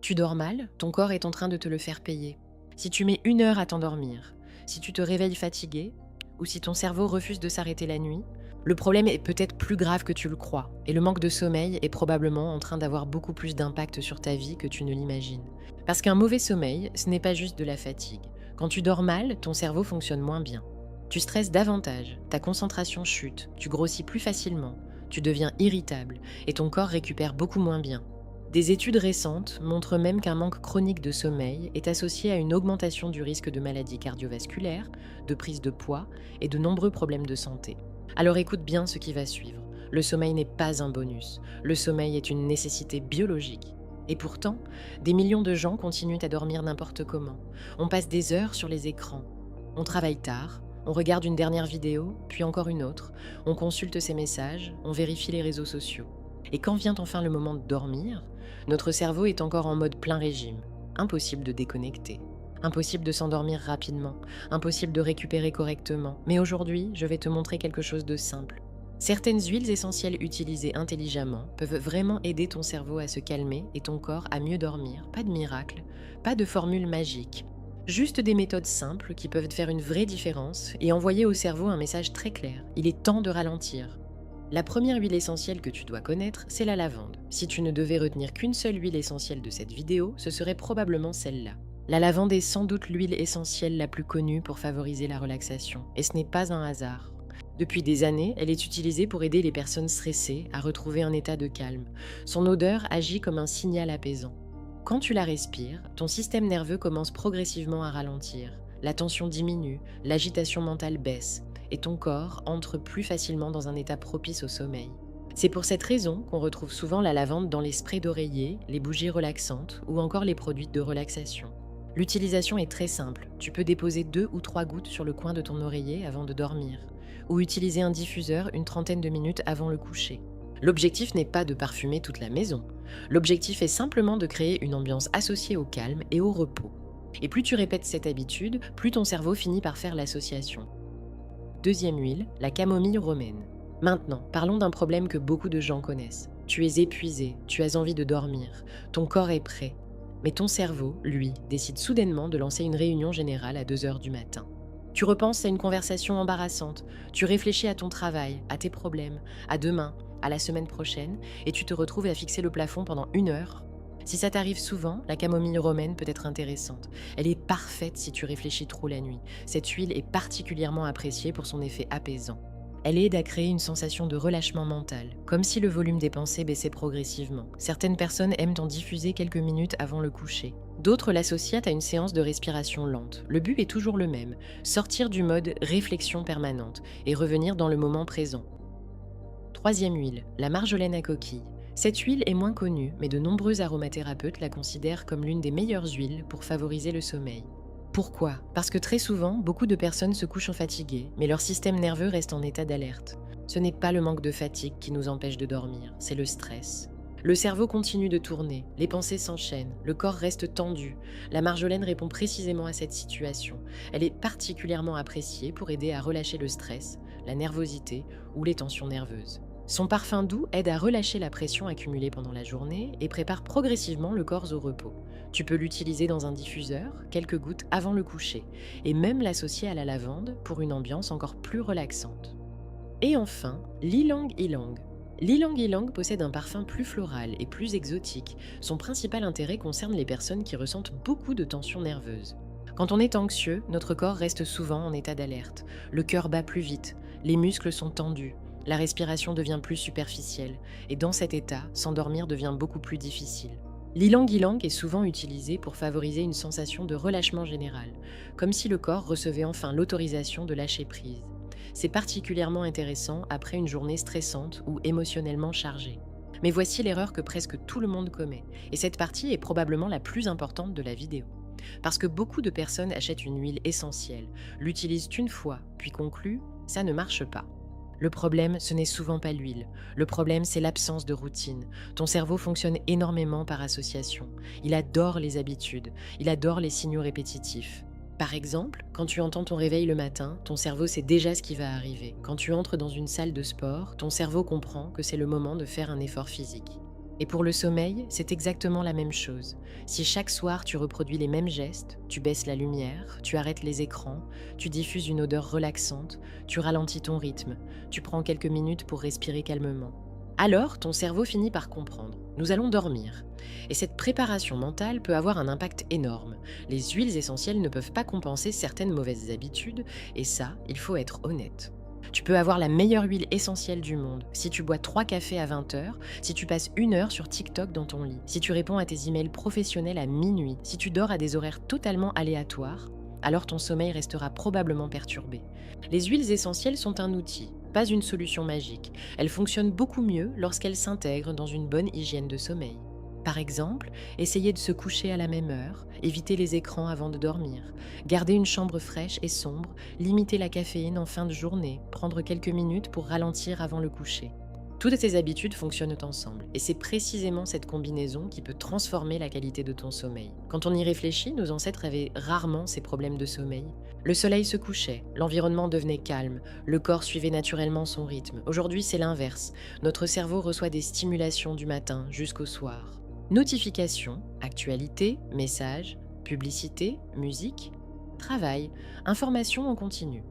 Tu dors mal, ton corps est en train de te le faire payer. Si tu mets 1 heure à t'endormir, si tu te réveilles fatigué, ou si ton cerveau refuse de s'arrêter la nuit, le problème est peut-être plus grave que tu le crois, et le manque de sommeil est probablement en train d'avoir beaucoup plus d'impact sur ta vie que tu ne l'imagines. Parce qu'un mauvais sommeil, ce n'est pas juste de la fatigue. Quand tu dors mal, ton cerveau fonctionne moins bien. Tu stresses davantage, ta concentration chute, tu grossis plus facilement, tu deviens irritable, et ton corps récupère beaucoup moins bien. Des études récentes montrent même qu'un manque chronique de sommeil est associé à une augmentation du risque de maladies cardiovasculaires, de prise de poids et de nombreux problèmes de santé. Alors écoute bien ce qui va suivre. Le sommeil n'est pas un bonus, le sommeil est une nécessité biologique. Et pourtant, des millions de gens continuent à dormir n'importe comment. On passe des heures sur les écrans. On travaille tard, on regarde une dernière vidéo, puis encore une autre. On consulte ses messages, on vérifie les réseaux sociaux. Et quand vient enfin le moment de dormir, notre cerveau est encore en mode plein régime. Impossible de déconnecter. Impossible de s'endormir rapidement. Impossible de récupérer correctement. Mais aujourd'hui, je vais te montrer quelque chose de simple. Certaines huiles essentielles utilisées intelligemment peuvent vraiment aider ton cerveau à se calmer et ton corps à mieux dormir. Pas de miracle, pas de formule magique. Juste des méthodes simples qui peuvent faire une vraie différence et envoyer au cerveau un message très clair. Il est temps de ralentir. La première huile essentielle que tu dois connaître, c'est la lavande. Si tu ne devais retenir qu'une seule huile essentielle de cette vidéo, ce serait probablement celle-là. La lavande est sans doute l'huile essentielle la plus connue pour favoriser la relaxation, et ce n'est pas un hasard. Depuis des années, elle est utilisée pour aider les personnes stressées à retrouver un état de calme. Son odeur agit comme un signal apaisant. Quand tu la respires, ton système nerveux commence progressivement à ralentir. La tension diminue, l'agitation mentale baisse, et ton corps entre plus facilement dans un état propice au sommeil. C'est pour cette raison qu'on retrouve souvent la lavande dans les sprays d'oreiller, les bougies relaxantes ou encore les produits de relaxation. L'utilisation est très simple. Tu peux déposer 2 ou 3 gouttes sur le coin de ton oreiller avant de dormir, ou utiliser un diffuseur une trentaine de minutes avant le coucher. L'objectif n'est pas de parfumer toute la maison. L'objectif est simplement de créer une ambiance associée au calme et au repos. Et plus tu répètes cette habitude, plus ton cerveau finit par faire l'association. Deuxième huile, la camomille romaine. Maintenant, parlons d'un problème que beaucoup de gens connaissent. Tu es épuisé, tu as envie de dormir, ton corps est prêt. Mais ton cerveau, lui, décide soudainement de lancer une réunion générale à 2 heures du matin. Tu repenses à une conversation embarrassante, tu réfléchis à ton travail, à tes problèmes, à demain, à la semaine prochaine, et tu te retrouves à fixer le plafond pendant 1 heure. Si ça t'arrive souvent, la camomille romaine peut être intéressante. Elle est parfaite si tu réfléchis trop la nuit. Cette huile est particulièrement appréciée pour son effet apaisant. Elle aide à créer une sensation de relâchement mental, comme si le volume des pensées baissait progressivement. Certaines personnes aiment en diffuser quelques minutes avant le coucher. D'autres l'associent à une séance de respiration lente. Le but est toujours le même, sortir du mode réflexion permanente et revenir dans le moment présent. Troisième huile, la marjolaine à coquille. Cette huile est moins connue, mais de nombreux aromathérapeutes la considèrent comme l'une des meilleures huiles pour favoriser le sommeil. Pourquoi? Parce que très souvent, beaucoup de personnes se couchent fatiguées, mais leur système nerveux reste en état d'alerte. Ce n'est pas le manque de fatigue qui nous empêche de dormir, c'est le stress. Le cerveau continue de tourner, les pensées s'enchaînent, le corps reste tendu. La marjolaine répond précisément à cette situation. Elle est particulièrement appréciée pour aider à relâcher le stress, la nervosité ou les tensions nerveuses. Son parfum doux aide à relâcher la pression accumulée pendant la journée et prépare progressivement le corps au repos. Tu peux l'utiliser dans un diffuseur, quelques gouttes avant le coucher, et même l'associer à la lavande pour une ambiance encore plus relaxante. Et enfin, l'ylang ylang. L'ylang ylang possède un parfum plus floral et plus exotique. Son principal intérêt concerne les personnes qui ressentent beaucoup de tensions nerveuses. Quand on est anxieux, notre corps reste souvent en état d'alerte. Le cœur bat plus vite, les muscles sont tendus. La respiration devient plus superficielle, et dans cet état, s'endormir devient beaucoup plus difficile. L'ylang ylang est souvent utilisé pour favoriser une sensation de relâchement général, comme si le corps recevait enfin l'autorisation de lâcher prise. C'est particulièrement intéressant après une journée stressante ou émotionnellement chargée. Mais voici l'erreur que presque tout le monde commet, et cette partie est probablement la plus importante de la vidéo. Parce que beaucoup de personnes achètent une huile essentielle, l'utilisent une fois, puis concluent « ça ne marche pas ». Le problème, ce n'est souvent pas l'huile. Le problème, c'est l'absence de routine. Ton cerveau fonctionne énormément par association. Il adore les habitudes. Il adore les signaux répétitifs. Par exemple, quand tu entends ton réveil le matin, ton cerveau sait déjà ce qui va arriver. Quand tu entres dans une salle de sport, ton cerveau comprend que c'est le moment de faire un effort physique. Et pour le sommeil, c'est exactement la même chose. Si chaque soir tu reproduis les mêmes gestes, tu baisses la lumière, tu arrêtes les écrans, tu diffuses une odeur relaxante, tu ralentis ton rythme, tu prends quelques minutes pour respirer calmement, alors ton cerveau finit par comprendre. Nous allons dormir. Et cette préparation mentale peut avoir un impact énorme. Les huiles essentielles ne peuvent pas compenser certaines mauvaises habitudes, et ça, il faut être honnête. Tu peux avoir la meilleure huile essentielle du monde. Si tu bois 3 cafés à 20 heures, si tu passes 1 heure sur TikTok dans ton lit, si tu réponds à tes emails professionnels à minuit, si tu dors à des horaires totalement aléatoires, alors ton sommeil restera probablement perturbé. Les huiles essentielles sont un outil, pas une solution magique. Elles fonctionnent beaucoup mieux lorsqu'elles s'intègrent dans une bonne hygiène de sommeil. Par exemple, essayer de se coucher à la même heure, éviter les écrans avant de dormir, garder une chambre fraîche et sombre, limiter la caféine en fin de journée, prendre quelques minutes pour ralentir avant le coucher. Toutes ces habitudes fonctionnent ensemble, et c'est précisément cette combinaison qui peut transformer la qualité de ton sommeil. Quand on y réfléchit, nos ancêtres avaient rarement ces problèmes de sommeil. Le soleil se couchait, l'environnement devenait calme, le corps suivait naturellement son rythme. Aujourd'hui, c'est l'inverse. Notre cerveau reçoit des stimulations du matin jusqu'au soir. Notifications, actualités, messages, publicité, musique, travail, informations en continu.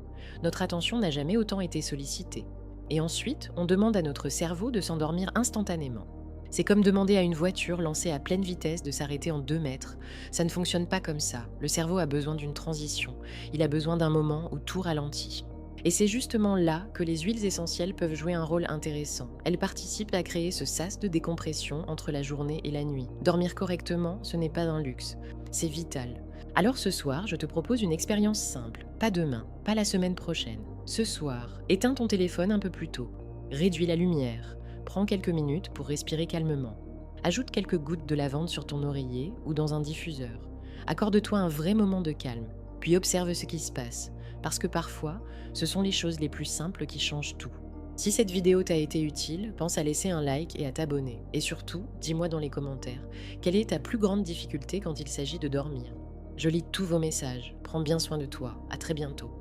Notre attention n'a jamais autant été sollicitée. Et ensuite, on demande à notre cerveau de s'endormir instantanément. C'est comme demander à une voiture lancée à pleine vitesse de s'arrêter en 2 mètres. Ça ne fonctionne pas comme ça. Le cerveau a besoin d'une transition. Il a besoin d'un moment où tout ralentit. Et c'est justement là que les huiles essentielles peuvent jouer un rôle intéressant. Elles participent à créer ce sas de décompression entre la journée et la nuit. Dormir correctement, ce n'est pas un luxe. C'est vital. Alors ce soir, je te propose une expérience simple. Pas demain, pas la semaine prochaine. Ce soir, éteins ton téléphone un peu plus tôt. Réduis la lumière. Prends quelques minutes pour respirer calmement. Ajoute quelques gouttes de lavande sur ton oreiller ou dans un diffuseur. Accorde-toi un vrai moment de calme, puis observe ce qui se passe. Parce que parfois, ce sont les choses les plus simples qui changent tout. Si cette vidéo t'a été utile, pense à laisser un like et à t'abonner. Et surtout, dis-moi dans les commentaires, quelle est ta plus grande difficulté quand il s'agit de dormir ? Je lis tous vos messages. Prends bien soin de toi. À très bientôt.